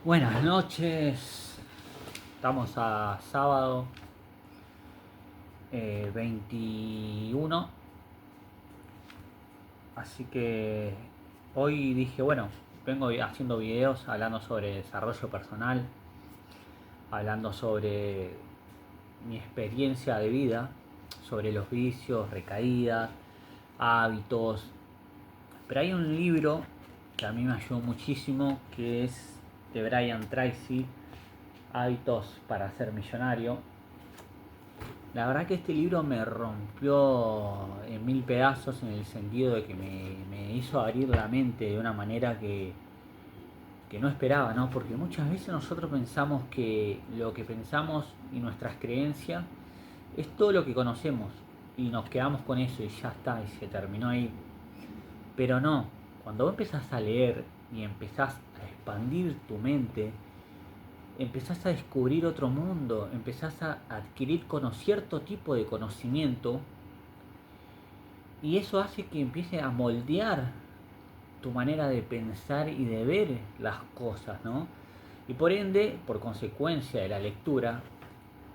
Buenas noches, estamos a sábado 21, así que hoy dije, bueno, vengo haciendo videos hablando sobre desarrollo personal, hablando sobre mi experiencia de vida, sobre los vicios, recaídas, hábitos, pero hay un libro que a mí me ayudó muchísimo, que es de Brian Tracy, Hábitos para ser millonario. La verdad que este libro me rompió en mil pedazos, en el sentido de que me hizo abrir la mente de una manera que no esperaba, ¿no? Porque muchas veces nosotros pensamos que lo que pensamos y nuestras creencias es todo lo que conocemos y nos quedamos con eso y ya está, y se terminó ahí. Pero no, cuando vos empezás a leer y empezás a expandir tu mente, empezás a descubrir otro mundo, empezás a adquirir cierto tipo de conocimiento, y eso hace que empiece a moldear tu manera de pensar y de ver las cosas, ¿no? Y por ende, por consecuencia de la lectura,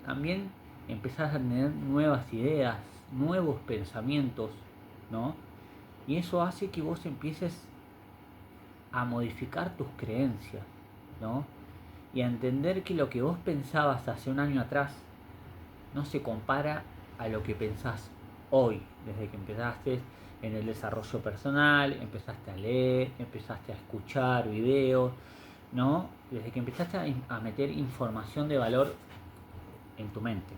también empezás a tener nuevas ideas, nuevos pensamientos, ¿no? Y eso hace que vos empieces a modificar tus creencias, ¿no? Y a entender que lo que vos pensabas hace un año atrás no se compara a lo que pensás hoy, desde que empezaste en el desarrollo personal, empezaste a leer, empezaste a escuchar videos, ¿no? Desde que empezaste a meter información de valor en tu mente.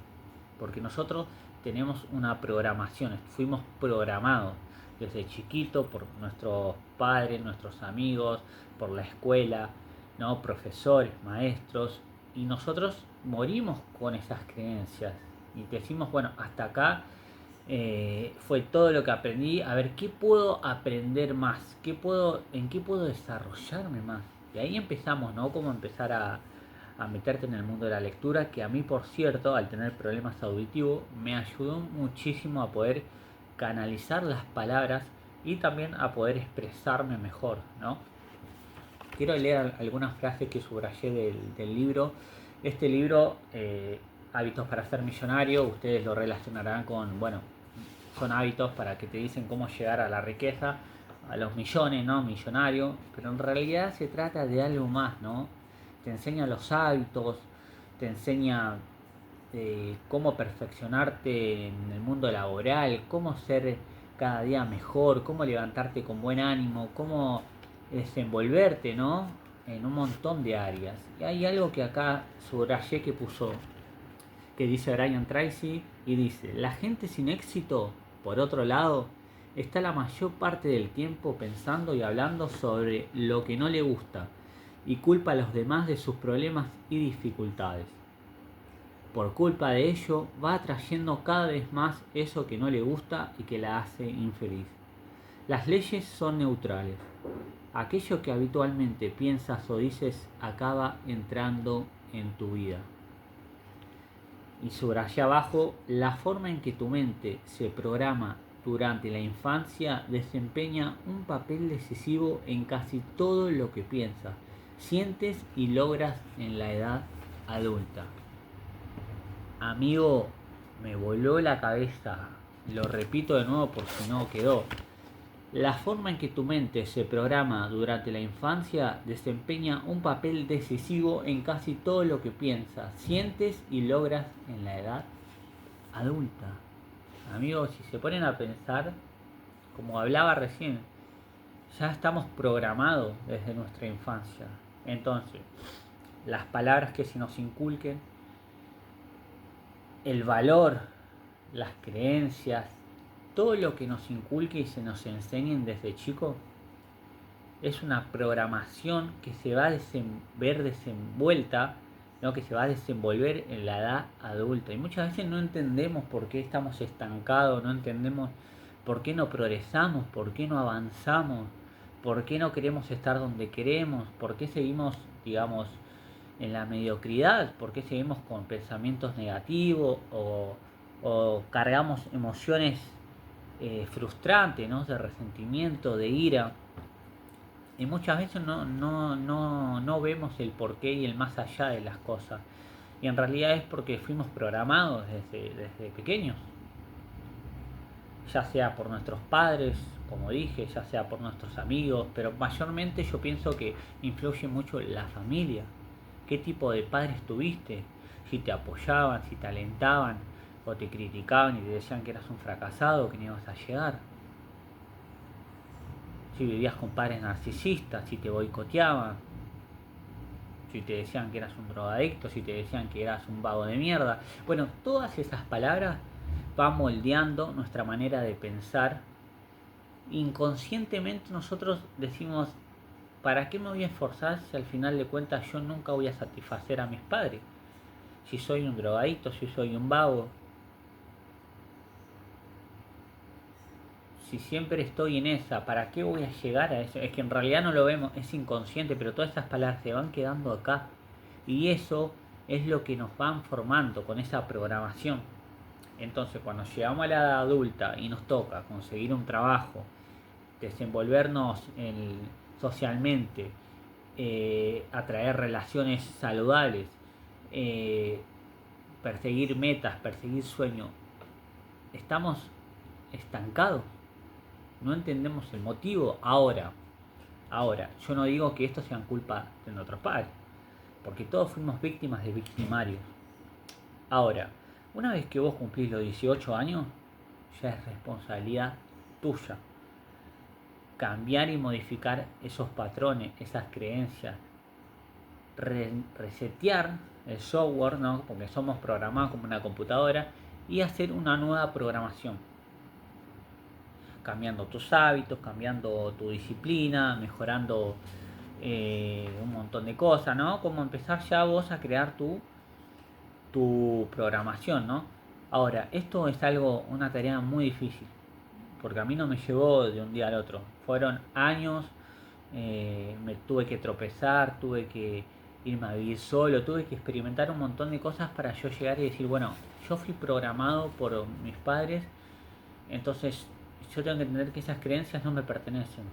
Porque nosotros tenemos una programación, fuimos programados desde chiquito por nuestros padres, nuestros amigos, por la escuela, ¿no? Profesores, maestros, y nosotros morimos con esas creencias y decimos, bueno, hasta acá fue todo lo que aprendí, a ver qué puedo aprender más, en qué puedo desarrollarme más. Y ahí empezamos, ¿no? Cómo empezar a meterte en el mundo de la lectura, que a mí, por cierto, al tener problemas auditivos, me ayudó muchísimo a poder canalizar las palabras y también a poder expresarme mejor, ¿no? Quiero leer algunas frases que subrayé del libro. Este libro, Hábitos para ser millonario, ustedes lo relacionarán con, bueno, son hábitos para que te dicen cómo llegar a la riqueza, a los millones, ¿no? Millonario, pero en realidad se trata de algo más, ¿no? Te enseña los hábitos, te enseña cómo perfeccionarte en el mundo laboral, cómo ser cada día mejor, cómo levantarte con buen ánimo, cómo desenvolverte, ¿no? En un montón de áreas. Y hay algo que acá subrayé que puso, que dice Brian Tracy, y dice, la gente sin éxito, por otro lado, está la mayor parte del tiempo pensando y hablando sobre lo que no le gusta y culpa a los demás de sus problemas y dificultades. Por culpa de ello, va atrayendo cada vez más eso que no le gusta y que la hace infeliz. Las leyes son neutrales. Aquello que habitualmente piensas o dices acaba entrando en tu vida. Y sobre allá abajo, la forma en que tu mente se programa durante la infancia desempeña un papel decisivo en casi todo lo que piensas, sientes y logras en la edad adulta. Amigo, me voló la cabeza. Lo repito de nuevo por si no quedó. La forma en que tu mente se programa durante la infancia desempeña un papel decisivo en casi todo lo que piensas, sientes y logras en la edad adulta. Amigos, si se ponen a pensar, como hablaba recién, ya estamos programados desde nuestra infancia. Entonces, las palabras que se nos inculquen, el valor, las creencias, todo lo que nos inculque y se nos enseñen desde chicos es una programación que se va a ver desenvuelta, ¿no? Que se va a desenvolver en la edad adulta. Y muchas veces no entendemos por qué estamos estancados, no entendemos por qué no progresamos, por qué no avanzamos, por qué no queremos estar donde queremos, por qué seguimos, digamos, en la mediocridad, por qué seguimos con pensamientos negativos o cargamos emociones frustrantes, ¿no? De resentimiento, de ira. Y muchas veces no vemos el porqué y el más allá de las cosas. Y en realidad es porque fuimos programados desde pequeños, ya sea por nuestros padres, como dije, ya sea por nuestros amigos, pero mayormente yo pienso que influye mucho la familia. ¿Qué tipo de padres tuviste? Si te apoyaban, si te alentaban, o te criticaban y te decían que eras un fracasado, que no ibas a llegar. Si vivías con padres narcisistas, si te boicoteaban, si te decían que eras un drogadicto, si te decían que eras un vago de mierda. Bueno, todas esas palabras van moldeando nuestra manera de pensar. Inconscientemente nosotros decimos, ¿para qué me voy a esforzar si al final de cuentas yo nunca voy a satisfacer a mis padres? Si soy un drogadicto, si soy un vago, si siempre estoy en esa, ¿para qué voy a llegar a eso? Es que en realidad no lo vemos, es inconsciente, pero todas esas palabras se van quedando acá. Y eso es lo que nos van formando con esa programación. Entonces, cuando llegamos a la edad adulta y nos toca conseguir un trabajo, desenvolvernos socialmente, atraer relaciones saludables, eh, perseguir metas, perseguir sueños, estamos estancados. No entendemos el motivo ahora. Ahora, yo no digo que esto sea culpa de nuestros padres, porque todos fuimos víctimas de victimarios. Ahora, una vez que vos cumplís los 18 años, ya es responsabilidad tuya cambiar y modificar esos patrones, esas creencias, resetear el software, ¿no? Porque somos programados como una computadora, y hacer una nueva programación, cambiando tus hábitos, cambiando tu disciplina, mejorando un montón de cosas, ¿no? Como empezar ya vos a crear tu programación, ¿no? Ahora, esto es una tarea muy difícil, porque a mí no me llevó de un día al otro. Fueron años, me tuve que tropezar, tuve que irme a vivir solo, tuve que experimentar un montón de cosas para yo llegar y decir, bueno, yo fui programado por mis padres, entonces yo tengo que entender que esas creencias no me pertenecen,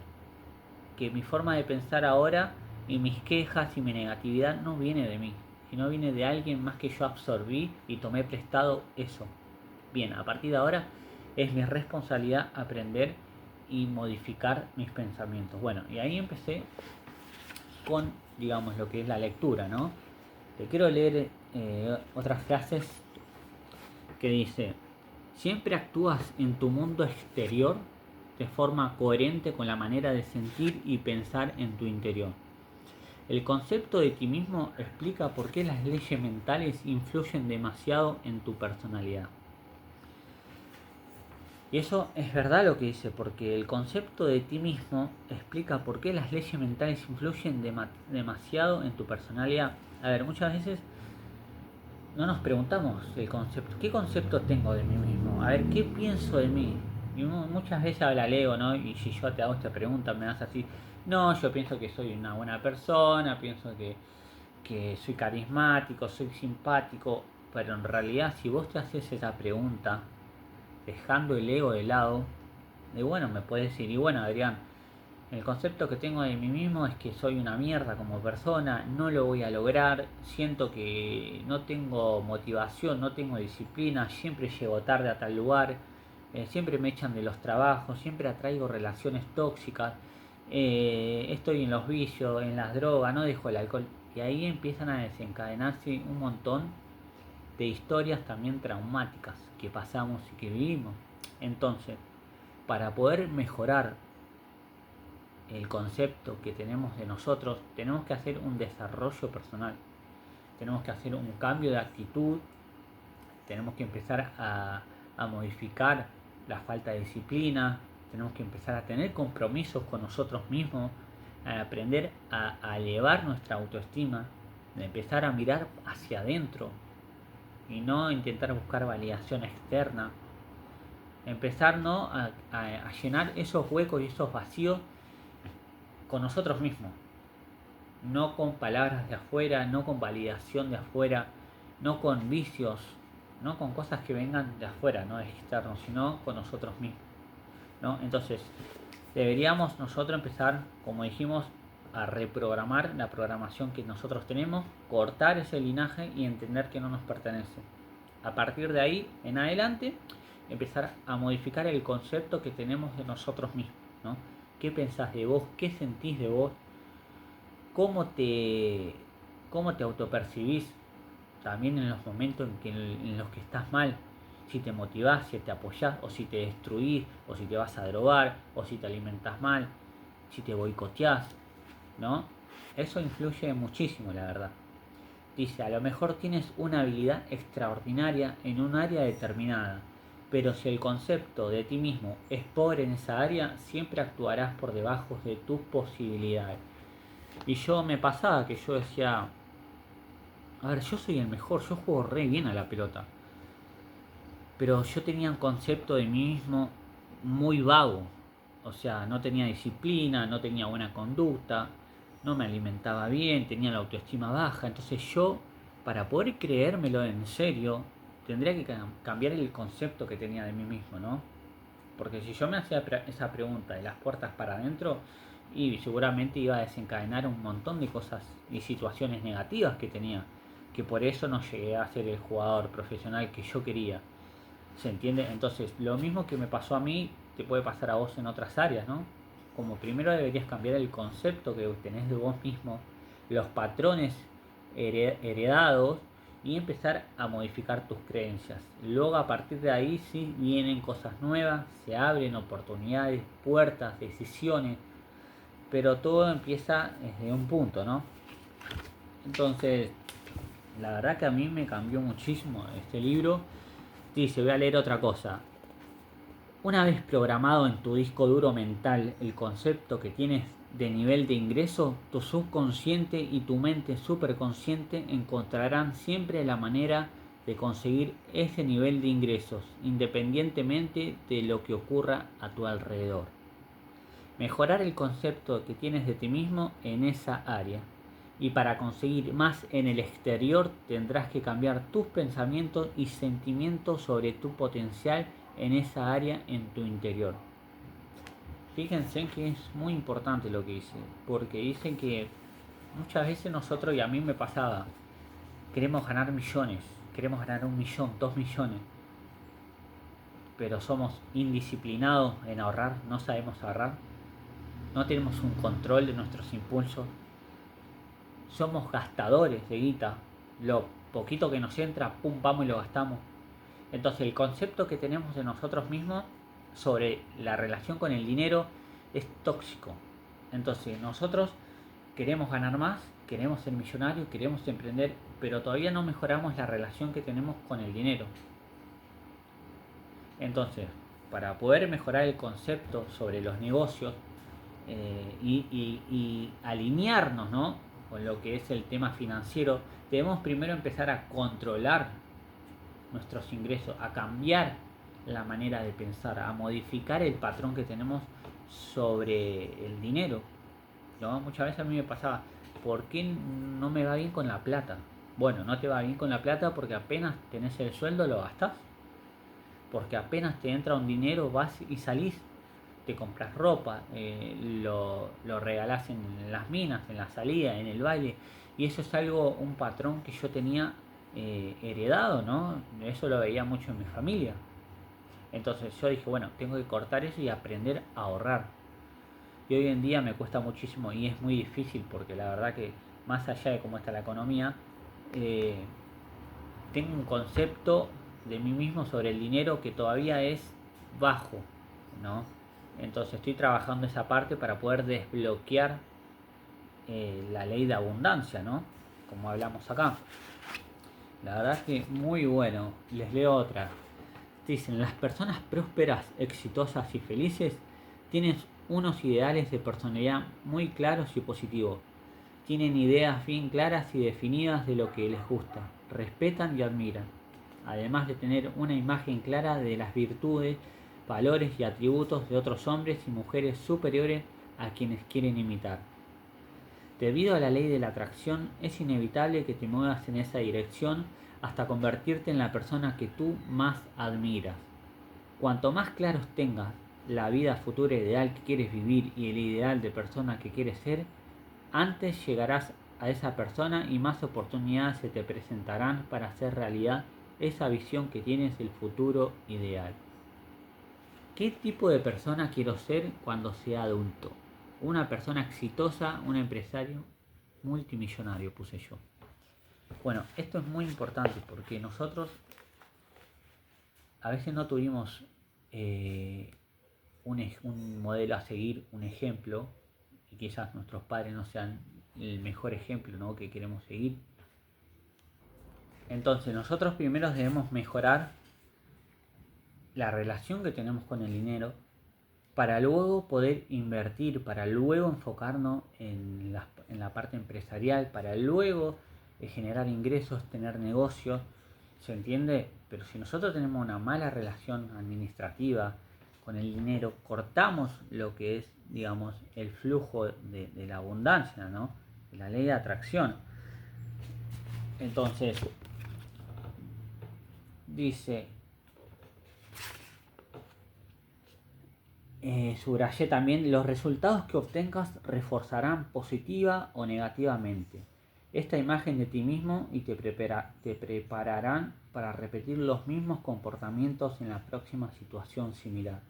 que mi forma de pensar ahora y mis quejas y mi negatividad no viene de mí, sino viene de alguien más que yo absorbí y tomé prestado eso. Bien, a partir de ahora es mi responsabilidad aprender y modificar mis pensamientos. Bueno, y ahí empecé con, digamos, lo que es la lectura, ¿no? Te quiero leer otras frases que dice: siempre actúas en tu mundo exterior de forma coherente con la manera de sentir y pensar en tu interior. El concepto de ti mismo explica por qué las leyes mentales influyen demasiado en tu personalidad. Y eso es verdad lo que dice, porque el concepto de ti mismo explica por qué las leyes mentales influyen demasiado en tu personalidad. A ver, muchas veces no nos preguntamos el concepto, ¿qué concepto tengo de mí mismo? A ver, ¿qué pienso de mí? Y muchas veces habla Leo, ¿no? Y si yo te hago esta pregunta, me das así, no, yo pienso que soy una buena persona, pienso que soy carismático, soy simpático, pero en realidad si vos te haces esa pregunta, dejando el ego de lado, de bueno, me puedes decir, y bueno, Adrián, el concepto que tengo de mí mismo es que soy una mierda como persona, no lo voy a lograr, siento que no tengo motivación, no tengo disciplina, siempre llego tarde a tal lugar, siempre me echan de los trabajos, siempre atraigo relaciones tóxicas, estoy en los vicios, en las drogas, no dejo el alcohol. Y ahí empiezan a desencadenarse un montón de historias también traumáticas que pasamos y que vivimos. Entonces, para poder mejorar el concepto que tenemos de nosotros, tenemos que hacer un desarrollo personal, tenemos que hacer un cambio de actitud, tenemos que empezar a modificar la falta de disciplina, tenemos que empezar a tener compromisos con nosotros mismos, a aprender a elevar nuestra autoestima, de empezar a mirar hacia adentro y no intentar buscar validación externa, empezar, ¿no?, a llenar esos huecos y esos vacíos con nosotros mismos, no con palabras de afuera, no con validación de afuera, no con vicios, no con cosas que vengan de afuera, no de externo, sino con nosotros mismos, ¿no? Entonces, deberíamos nosotros empezar, como dijimos, a reprogramar la programación que nosotros tenemos, cortar ese linaje y entender que no nos pertenece. A partir de ahí en adelante, empezar a modificar el concepto que tenemos de nosotros mismos, ¿no? ¿Qué pensás de vos? ¿Qué sentís de vos? ¿Cómo te, cómo te autopercibís? También en los momentos en los que estás mal, si te motivás, si te apoyás, o si te destruís, o si te vas a drogar, o si te alimentas mal, si te boicoteás, ¿no? Eso influye muchísimo, la verdad. Dice, a lo mejor tienes una habilidad extraordinaria en un área determinada, pero si el concepto de ti mismo es pobre en esa área, siempre actuarás por debajo de tus posibilidades. Y yo me pasaba que yo decía, a ver, yo soy el mejor, yo juego re bien a la pelota. Pero yo tenía un concepto de mí mismo muy vago. O sea, no tenía disciplina, no tenía buena conducta, no me alimentaba bien, tenía la autoestima baja. Entonces yo, para poder creérmelo en serio, tendría que cambiar el concepto que tenía de mí mismo, ¿no? Porque si yo me hacía esa pregunta de las puertas para adentro, y seguramente iba a desencadenar un montón de cosas y situaciones negativas que tenía, que por eso no llegué a ser el jugador profesional que yo quería. ¿Se entiende? Entonces, lo mismo que me pasó a mí, te puede pasar a vos en otras áreas, ¿no? Como primero deberías cambiar el concepto que tenés de vos mismo, los patrones heredados y empezar a modificar tus creencias. Luego a partir de ahí sí vienen cosas nuevas, se abren oportunidades, puertas, decisiones, pero todo empieza desde un punto, ¿no? Entonces, la verdad que a mí me cambió muchísimo este libro. Dice, voy a leer otra cosa. Una vez programado en tu disco duro mental el concepto que tienes de nivel de ingreso, tu subconsciente y tu mente superconsciente encontrarán siempre la manera de conseguir ese nivel de ingresos, independientemente de lo que ocurra a tu alrededor. Mejorar el concepto que tienes de ti mismo en esa área. Y para conseguir más en el exterior tendrás que cambiar tus pensamientos y sentimientos sobre tu potencial en esa área en tu interior. Fíjense que es muy importante lo que dice, porque dicen que muchas veces nosotros, y a mí me pasaba, queremos ganar millones, queremos ganar 1 millón, 2 millones, pero somos indisciplinados en ahorrar, no sabemos ahorrar, no tenemos un control de nuestros impulsos, somos gastadores de guita, lo poquito que nos entra, pum, vamos y lo gastamos. Entonces el concepto que tenemos de nosotros mismos sobre la relación con el dinero es tóxico. Entonces nosotros queremos ganar más, queremos ser millonarios, queremos emprender, pero todavía no mejoramos la relación que tenemos con el dinero. Entonces, para poder mejorar el concepto sobre los negocios y alinearnos, ¿no?, con lo que es el tema financiero, debemos primero empezar a controlar nuestros ingresos, a cambiar la manera de pensar, a modificar el patrón que tenemos sobre el dinero, ¿no? Muchas veces a mí me pasaba, ¿por qué no me va bien con la plata? Bueno, no te va bien con la plata porque apenas tenés el sueldo lo gastás, porque apenas te entra un dinero vas y salís, te compras ropa, lo regalás en las minas, en la salida, en el baile, y eso es algo, un patrón que yo tenía heredado, ¿no? Eso lo veía mucho en mi familia. Entonces yo dije, bueno, tengo que cortar eso y aprender a ahorrar. Y hoy en día me cuesta muchísimo y es muy difícil porque la verdad que más allá de cómo está la economía, eh, tengo un concepto de mí mismo sobre el dinero que todavía es bajo, ¿no? Entonces estoy trabajando esa parte para poder desbloquear la ley de abundancia, ¿no? Como hablamos acá. La verdad es que muy bueno. Les leo otra. Dicen, las personas prósperas, exitosas y felices tienen unos ideales de personalidad muy claros y positivos. Tienen ideas bien claras y definidas de lo que les gusta, respetan y admiran, además de tener una imagen clara de las virtudes, valores y atributos de otros hombres y mujeres superiores a quienes quieren imitar. Debido a la ley de la atracción, es inevitable que te muevas en esa dirección hasta convertirte en la persona que tú más admiras. Cuanto más claros tengas la vida futura ideal que quieres vivir y el ideal de persona que quieres ser, antes llegarás a esa persona y más oportunidades se te presentarán para hacer realidad esa visión que tienes del futuro ideal. ¿Qué tipo de persona quiero ser cuando sea adulto? Una persona exitosa, un empresario multimillonario, puse yo. Bueno, esto es muy importante porque nosotros a veces no tuvimos un modelo a seguir, un ejemplo, y quizás nuestros padres no sean el mejor ejemplo, ¿no?, que queremos seguir. Entonces nosotros primero debemos mejorar la relación que tenemos con el dinero para luego poder invertir, para luego enfocarnos en la parte empresarial, para luego generar ingresos, tener negocios, ¿se entiende? Pero si nosotros tenemos una mala relación administrativa con el dinero, cortamos lo que es, digamos, el flujo de la abundancia, ¿no? La ley de atracción. Entonces, dice, subrayé también, los resultados que obtengas reforzarán positiva o negativamente esta imagen de ti mismo y te prepararán para repetir los mismos comportamientos en la próxima situación similar.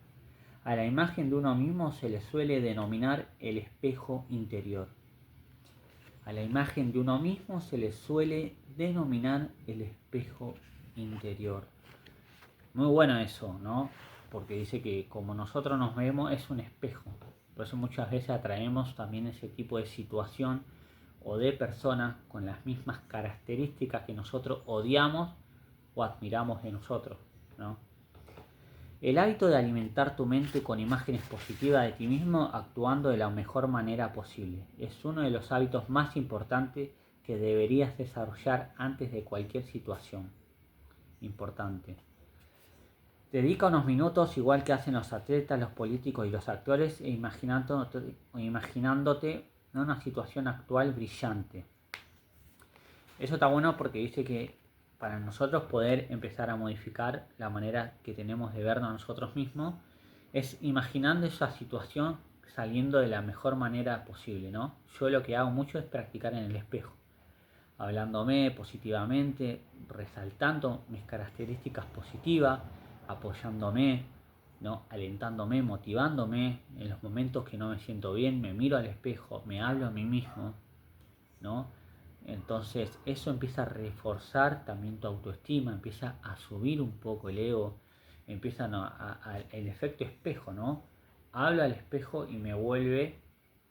A la imagen de uno mismo se le suele denominar el espejo interior. A la imagen de uno mismo se le suele denominar el espejo interior. Muy bueno eso, ¿no? Porque dice que como nosotros nos vemos es un espejo. Por eso muchas veces atraemos también ese tipo de situación o de personas con las mismas características que nosotros odiamos o admiramos de nosotros, ¿no? El hábito de alimentar tu mente con imágenes positivas de ti mismo actuando de la mejor manera posible es uno de los hábitos más importantes que deberías desarrollar antes de cualquier situación importante. Dedica unos minutos, igual que hacen los atletas, los políticos y los actores, imaginándote en una situación actual brillante. Eso está bueno porque dice que para nosotros poder empezar a modificar la manera que tenemos de vernos a nosotros mismos es imaginando esa situación saliendo de la mejor manera posible, ¿no? Yo lo que hago mucho es practicar en el espejo, hablándome positivamente, resaltando mis características positivas, apoyándome, ¿no?, alentándome, motivándome en los momentos que no me siento bien, me miro al espejo, me hablo a mí mismo, ¿no? Entonces eso empieza a reforzar también tu autoestima, empieza a subir un poco el ego, empieza el efecto espejo, ¿no? Hablo al espejo y me vuelve,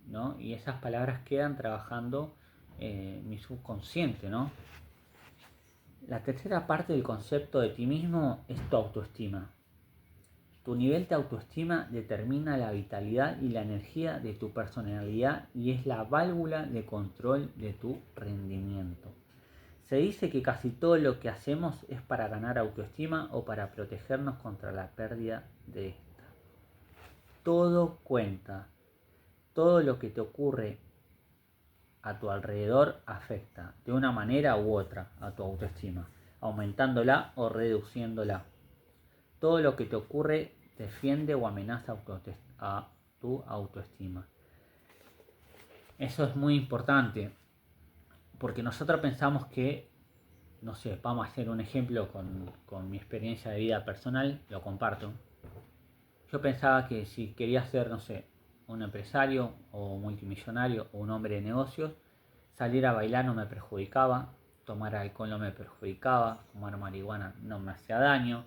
¿no? Y esas palabras quedan trabajando mi subconsciente, ¿no? La tercera parte del concepto de ti mismo es tu autoestima. Tu nivel de autoestima determina la vitalidad y la energía de tu personalidad y es la válvula de control de tu rendimiento. Se dice que casi todo lo que hacemos es para ganar autoestima o para protegernos contra la pérdida de esta. Todo cuenta. Todo lo que te ocurre a tu alrededor afecta de una manera u otra a tu autoestima, aumentándola o reduciéndola. Todo lo que te ocurre defiende o amenaza a tu autoestima. Eso es muy importante porque nosotros pensamos que, no sé, vamos a hacer un ejemplo con mi experiencia de vida personal, lo comparto. Yo pensaba que si quería ser, no sé, un empresario o multimillonario o un hombre de negocios, salir a bailar no me perjudicaba, tomar alcohol no me perjudicaba, fumar marihuana no me hacía daño,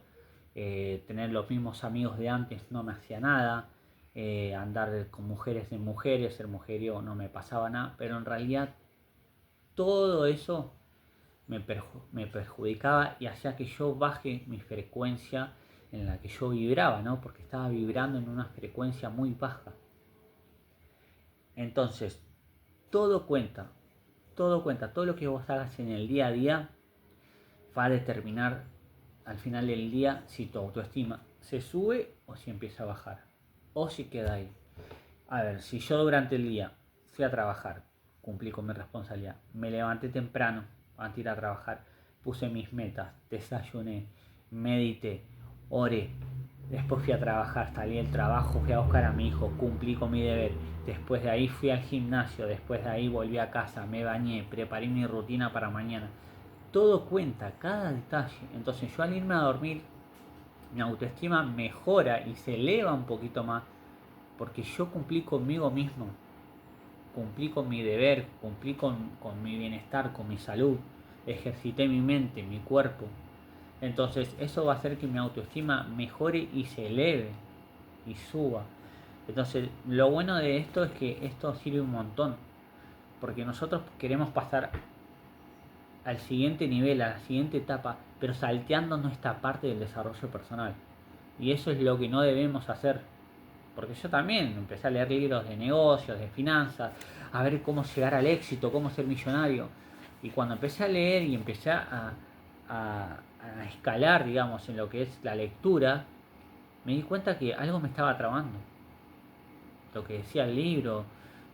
tener los mismos amigos de antes no me hacía nada, andar con mujeres en mujeres, ser mujeriego no me pasaba nada, pero en realidad todo eso me perjudicaba y hacía que yo baje mi frecuencia en la que yo vibraba, ¿no? Porque estaba vibrando en una frecuencia muy baja. Entonces, todo cuenta, todo lo que vos hagas en el día a día va a determinar al final del día si tu autoestima se sube o si empieza a bajar, o si queda ahí. A ver, si yo durante el día fui a trabajar, cumplí con mi responsabilidad, me levanté temprano antes de ir a trabajar, puse mis metas, desayuné, medité, oré, Después fui a trabajar, salí del trabajo, fui a buscar a mi hijo, cumplí con mi deber. Después de ahí fui al gimnasio, después de ahí volví a casa, me bañé, preparé mi rutina para mañana. Todo cuenta, cada detalle. Entonces yo al irme a dormir, mi autoestima mejora y se eleva un poquito más porque yo cumplí conmigo mismo, cumplí con mi deber, cumplí con mi bienestar, con mi salud, ejercité mi mente, mi cuerpo. Entonces eso va a hacer que mi autoestima mejore y se eleve y suba. Entonces lo bueno de esto es que esto sirve un montón, porque nosotros queremos pasar al siguiente nivel, a la siguiente etapa, pero salteando nuestra parte del desarrollo personal. Y eso es lo que no debemos hacer. Porque yo también empecé a leer libros de negocios, de finanzas, a ver cómo llegar al éxito, cómo ser millonario. Y cuando empecé a leer y empecé a escalar, digamos, en lo que es la lectura, me di cuenta que algo me estaba trabando. Lo que decía el libro,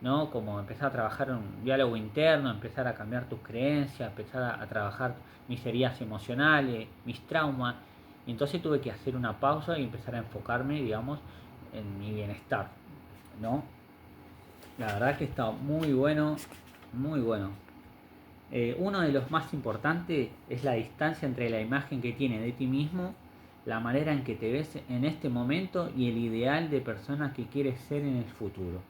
¿no? Como empezar a trabajar en un diálogo interno, empezar a cambiar tus creencias, empezar a trabajar mis heridas emocionales, mis traumas. Y entonces tuve que hacer una pausa y empezar a enfocarme, digamos, en mi bienestar, ¿no? La verdad que está muy bueno, muy bueno. Uno de los más importantes es la distancia entre la imagen que tienes de ti mismo, la manera en que te ves en este momento y el ideal de persona que quieres ser en el futuro.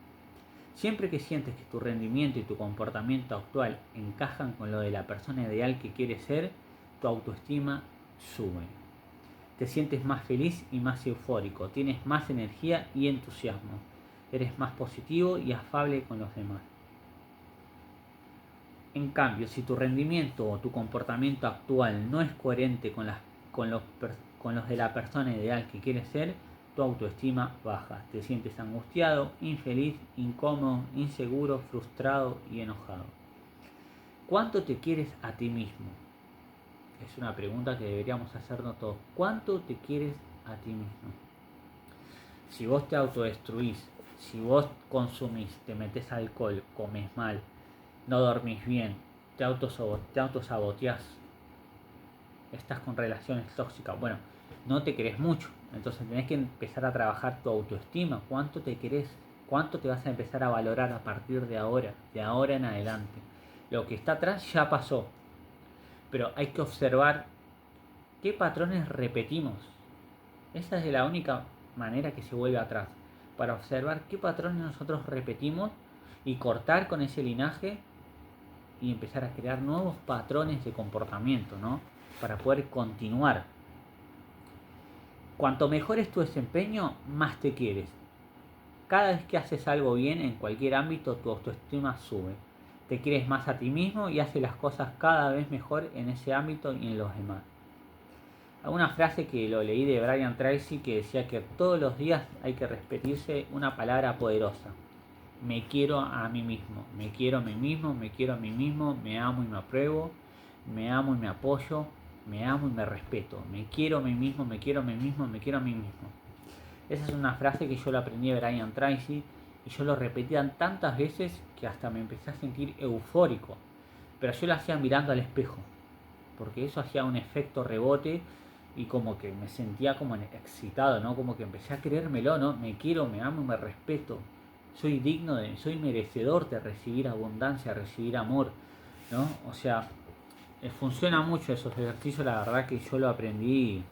Siempre que sientes que tu rendimiento y tu comportamiento actual encajan con lo de la persona ideal que quieres ser, tu autoestima sube. Te sientes más feliz y más eufórico, tienes más energía y entusiasmo, eres más positivo y afable con los demás. En cambio, si tu rendimiento o tu comportamiento actual no es coherente con los de la persona ideal que quieres ser, tu autoestima baja. Te sientes angustiado, infeliz, incómodo, inseguro, frustrado y enojado. ¿Cuánto te quieres a ti mismo? Es una pregunta que deberíamos hacernos todos. ¿Cuánto te quieres a ti mismo? Si vos te autodestruís, si vos consumís, te metes alcohol, comes mal, no dormís bien, te autosaboteás, estás con relaciones tóxicas, bueno, no te querés mucho. Entonces tenés que empezar a trabajar tu autoestima. ¿Cuánto te querés? ¿Cuánto te vas a empezar a valorar a partir de ahora en adelante? Lo que está atrás ya pasó, pero hay que observar qué patrones repetimos. Esa es la única manera que se vuelve atrás, para observar qué patrones nosotros repetimos y cortar con ese linaje y empezar a crear nuevos patrones de comportamiento, ¿no? Para poder continuar. Cuanto mejor es tu desempeño, más te quieres. Cada vez que haces algo bien en cualquier ámbito, tu autoestima sube. Te quieres más a ti mismo y haces las cosas cada vez mejor en ese ámbito y en los demás. Hay una frase que lo leí de Brian Tracy que decía que todos los días hay que repetirse una palabra poderosa. Me quiero a mí mismo, me quiero a mí mismo, me quiero a mí mismo, me amo y me apruebo, me amo y me apoyo, me amo y me respeto, me quiero a mí mismo, me quiero a mí mismo, me quiero a mí mismo. Esa es una frase que yo la aprendí de Brian Tracy y yo lo repetía tantas veces que hasta me empecé a sentir eufórico. Pero yo lo hacía mirando al espejo, porque eso hacía un efecto rebote y como que me sentía como excitado, ¿no? Como que empecé a creérmelo, ¿no? Me quiero, me amo y me respeto. Soy digno soy merecedor de recibir abundancia, recibir amor, ¿no? O sea, funciona mucho esos ejercicios, la verdad que yo lo aprendí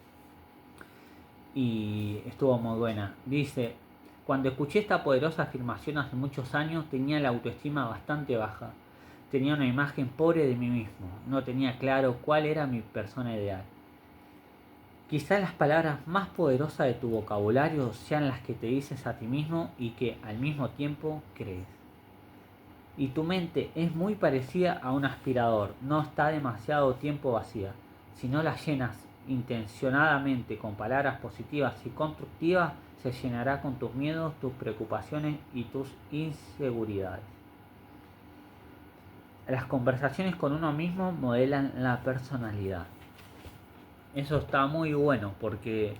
y estuvo muy buena. Dice, cuando escuché esta poderosa afirmación hace muchos años tenía la autoestima bastante baja. Tenía una imagen pobre de mí mismo, no tenía claro cuál era mi persona ideal. Quizás las palabras más poderosas de tu vocabulario sean las que te dices a ti mismo y que al mismo tiempo crees. Y tu mente es muy parecida a un aspirador, no está demasiado tiempo vacía. Si no la llenas intencionadamente con palabras positivas y constructivas, se llenará con tus miedos, tus preocupaciones y tus inseguridades. Las conversaciones con uno mismo modelan la personalidad. Eso está muy bueno porque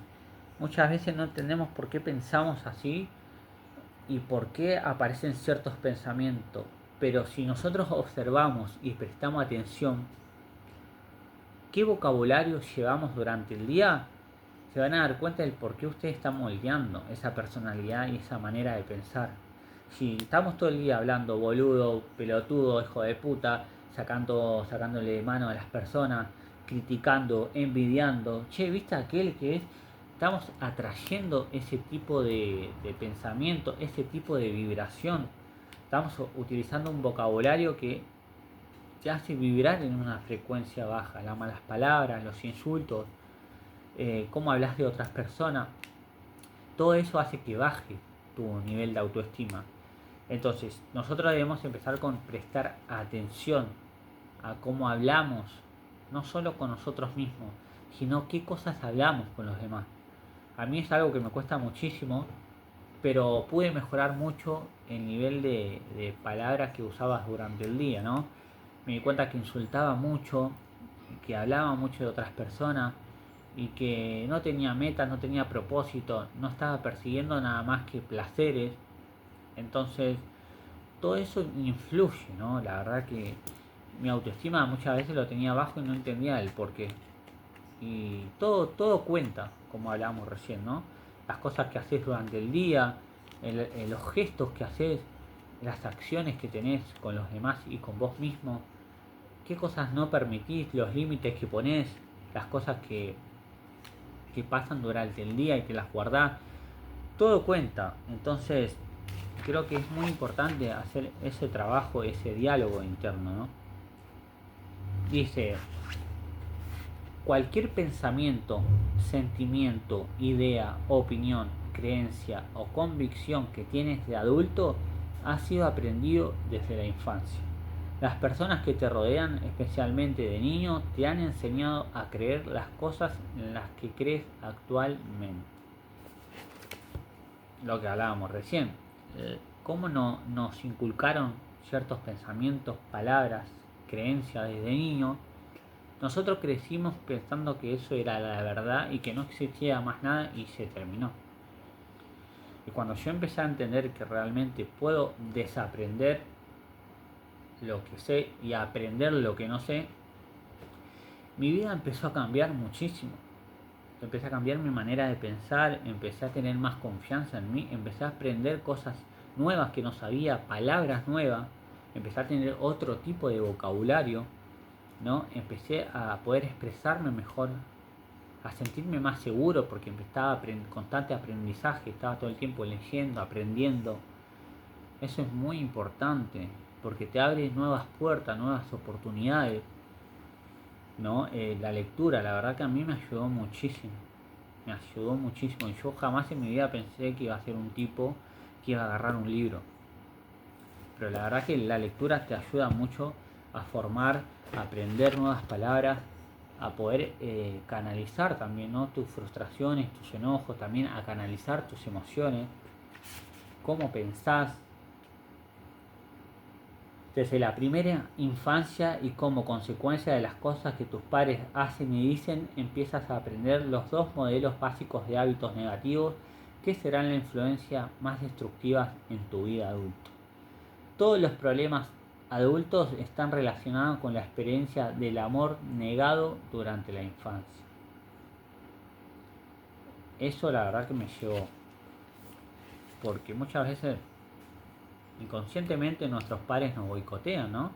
muchas veces no entendemos por qué pensamos así y por qué aparecen ciertos pensamientos. Pero si nosotros observamos y prestamos atención qué vocabulario llevamos durante el día, se van a dar cuenta del por qué usted está moldeando esa personalidad y esa manera de pensar. Si estamos todo el día hablando boludo, pelotudo, hijo de puta, sacándole mano a las personas, criticando, envidiando, che, ¿viste aquel que es? Estamos atrayendo ese tipo de pensamiento, ese tipo de vibración. Estamos utilizando un vocabulario que te hace vibrar en una frecuencia baja. Las malas palabras, los insultos, cómo hablas de otras personas, todo eso hace que baje tu nivel de autoestima. Entonces, nosotros debemos empezar con prestar atención a cómo hablamos, no solo con nosotros mismos, sino qué cosas hablamos con los demás. A mí es algo que me cuesta muchísimo, pero pude mejorar mucho el nivel de palabras que usabas durante el día, ¿no? Me di cuenta que insultaba mucho, que hablaba mucho de otras personas y que no tenía metas, no tenía propósito, no estaba persiguiendo nada más que placeres. Entonces, todo eso influye, ¿no? La verdad que mi autoestima muchas veces lo tenía bajo y no entendía el porqué. Y todo cuenta, como hablábamos recién, ¿no? Las cosas que haces durante el día, los gestos que haces, las acciones que tenés con los demás y con vos mismo, qué cosas no permitís, los límites que ponés, las cosas que pasan durante el día y te las guardás, todo cuenta. Entonces, creo que es muy importante hacer ese trabajo, ese diálogo interno, ¿no? Dice, cualquier pensamiento, sentimiento, idea, opinión, creencia o convicción que tienes de adulto ha sido aprendido desde la infancia. Las personas que te rodean, especialmente de niño, te han enseñado a creer las cosas en las que crees actualmente. Lo que hablábamos recién. ¿Cómo no nos inculcaron ciertos pensamientos, palabras, creencias desde niño? Nosotros crecimos pensando que eso era la verdad y que no existía más nada y se terminó. Y cuando yo empecé a entender que realmente puedo desaprender lo que sé y aprender lo que no sé, mi vida empezó a cambiar muchísimo. Empecé a cambiar mi manera de pensar, empecé a tener más confianza en mí, empecé a aprender cosas nuevas que no sabía, palabras nuevas, empecé a tener otro tipo de vocabulario, ¿no? Empecé a poder expresarme mejor, a sentirme más seguro porque estaba en constante aprendizaje, estaba todo el tiempo leyendo, aprendiendo. Eso es muy importante porque te abre nuevas puertas, nuevas oportunidades, ¿no? La lectura, la verdad que a mí me ayudó muchísimo. Me ayudó muchísimo. Y yo jamás en mi vida pensé que iba a ser un tipo que iba a agarrar un libro. Pero la verdad que la lectura te ayuda mucho a formar, a aprender nuevas palabras, a poder canalizar también, ¿no? Tus frustraciones, tus enojos, también a canalizar tus emociones, cómo pensás desde la primera infancia y como consecuencia de las cosas que tus padres hacen y dicen, empiezas a aprender los dos modelos básicos de hábitos negativos que serán la influencia más destructiva en tu vida adulta. Todos los problemas adultos están relacionados con la experiencia del amor negado durante la infancia. Eso la verdad que me llevó, porque muchas veces inconscientemente nuestros padres nos boicotean, ¿no?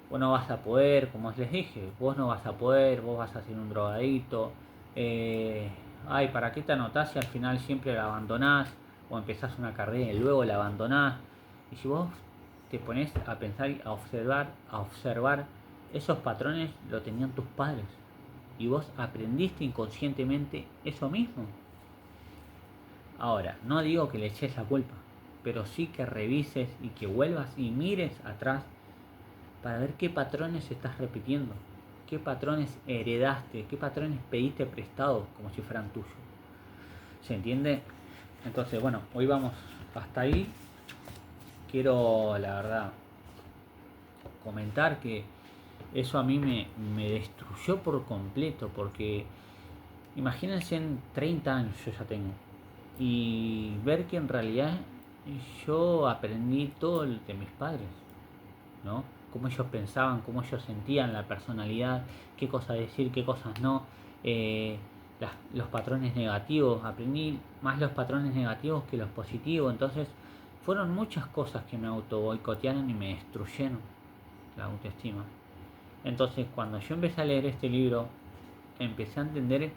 Vos no vas a poder, como les dije, vos no vas a poder, vos vas a ser un drogadito, ay, ¿para qué te anotás si al final siempre la abandonás o empezás una carrera y luego la abandonás? Y si vos te pones a pensar y a observar, esos patrones lo tenían tus padres y vos aprendiste inconscientemente eso mismo. Ahora, no digo que le eches la culpa, pero sí que revises y que vuelvas y mires atrás para ver qué patrones estás repitiendo, qué patrones heredaste, qué patrones pediste prestados como si fueran tuyos. ¿Se entiende? Entonces, bueno, hoy vamos hasta ahí. Quiero, la verdad, comentar que eso a mí me destruyó por completo, porque imagínense en 30 años yo ya tengo, y ver que en realidad yo aprendí todo de mis padres, ¿no? Cómo ellos pensaban, cómo ellos sentían la personalidad, qué cosas decir, qué cosas no, los patrones negativos, aprendí más los patrones negativos que los positivos, entonces fueron muchas cosas que me auto boicotearon y me destruyeron la autoestima. Entonces cuando yo empecé a leer este libro, empecé a entender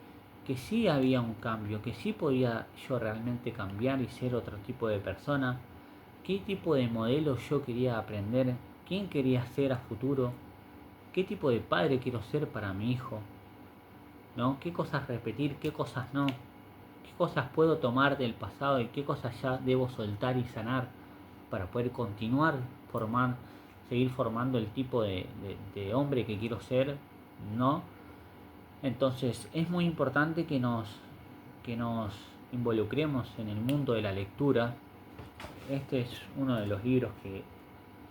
que sí había un cambio, que sí podía yo realmente cambiar y ser otro tipo de persona, qué tipo de modelo yo quería aprender, quién quería ser a futuro, qué tipo de padre quiero ser para mi hijo, ¿no? Qué cosas repetir, qué cosas no, qué cosas puedo tomar del pasado y qué cosas ya debo soltar y sanar para poder continuar seguir formando el tipo de hombre que quiero ser, ¿no? Entonces es muy importante que nos involucremos en el mundo de la lectura. Este es uno de los libros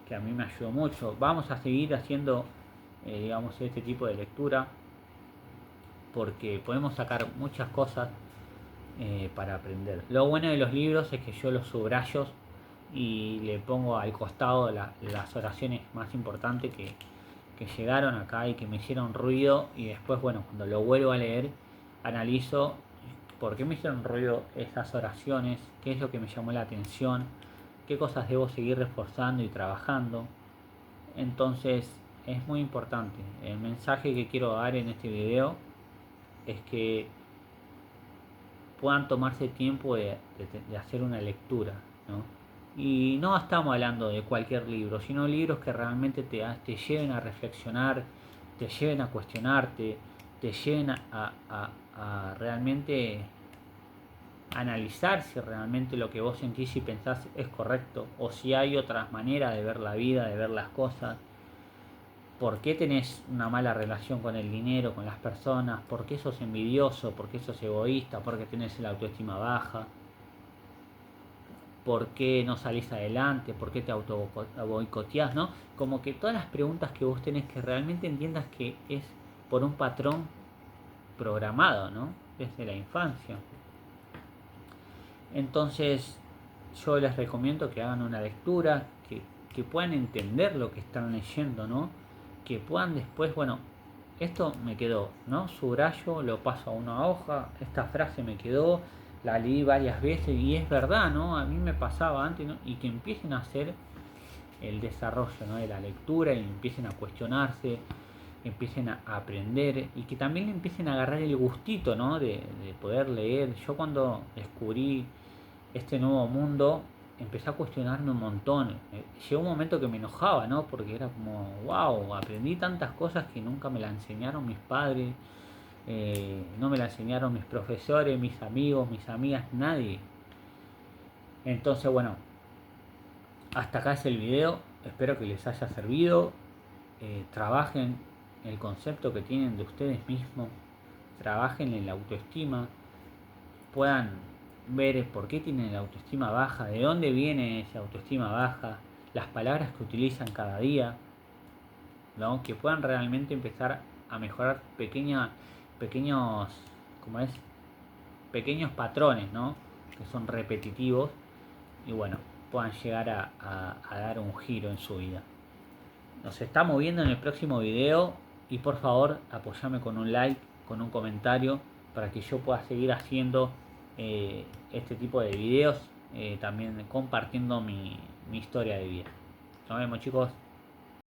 que a mí me ayudó mucho. Vamos a seguir haciendo, digamos, este tipo de lectura porque podemos sacar muchas cosas para aprender. Lo bueno de los libros es que yo los subrayo y le pongo al costado las oraciones más importantes que llegaron acá y que me hicieron ruido, y después, bueno, cuando lo vuelvo a leer, analizo por qué me hicieron ruido esas oraciones, qué es lo que me llamó la atención, qué cosas debo seguir reforzando y trabajando. Entonces es muy importante. El mensaje que quiero dar en este video es que puedan tomarse tiempo de hacer una lectura, ¿no? Y no estamos hablando de cualquier libro, sino libros que realmente te lleven a reflexionar, te lleven a cuestionarte, te lleven a realmente analizar si realmente lo que vos sentís y pensás es correcto, o si hay otras maneras de ver la vida, de ver las cosas. ¿Por qué tenés una mala relación con el dinero, con las personas? ¿Por qué sos envidioso? ¿Por qué sos egoísta? ¿Por qué tenés la autoestima baja? ¿Por qué no salís adelante? ¿Por qué te auto boicoteás? ¿No? Como que todas las preguntas que vos tenés, que realmente entiendas que es por un patrón programado, ¿no? Desde la infancia. Entonces yo les recomiendo que hagan una lectura, que puedan entender lo que están leyendo, ¿no? Que puedan después, bueno, esto me quedó, ¿no? Subrayo, lo paso a una hoja, esta frase me quedó, la leí varias veces y es verdad, ¿no? A mí me pasaba antes, ¿no? Y que empiecen a hacer el desarrollo, ¿no? De la lectura y empiecen a cuestionarse, empiecen a aprender y que también empiecen a agarrar el gustito, ¿no? De poder leer. Yo cuando descubrí este nuevo mundo empecé a cuestionarme un montón. Llegó un momento que me enojaba, ¿no? Porque era como, wow, aprendí tantas cosas que nunca me las enseñaron mis padres, no me las enseñaron mis profesores, mis amigos, mis amigas, nadie. Entonces, bueno, hasta acá es el video. Espero que les haya servido. Trabajen el concepto que tienen de ustedes mismos. Trabajen en la autoestima. Puedan ver por qué tienen la autoestima baja, de dónde viene esa autoestima baja, las palabras que utilizan cada día, ¿no? Que puedan realmente empezar a mejorar pequeños, ¿cómo es? Pequeños patrones, ¿no? Que son repetitivos y bueno, puedan llegar a dar un giro en su vida. Nos estamos viendo en el próximo video y por favor apoyame con un like, con un comentario para que yo pueda seguir haciendo este tipo de videos, también compartiendo mi historia de vida. Nos vemos, chicos.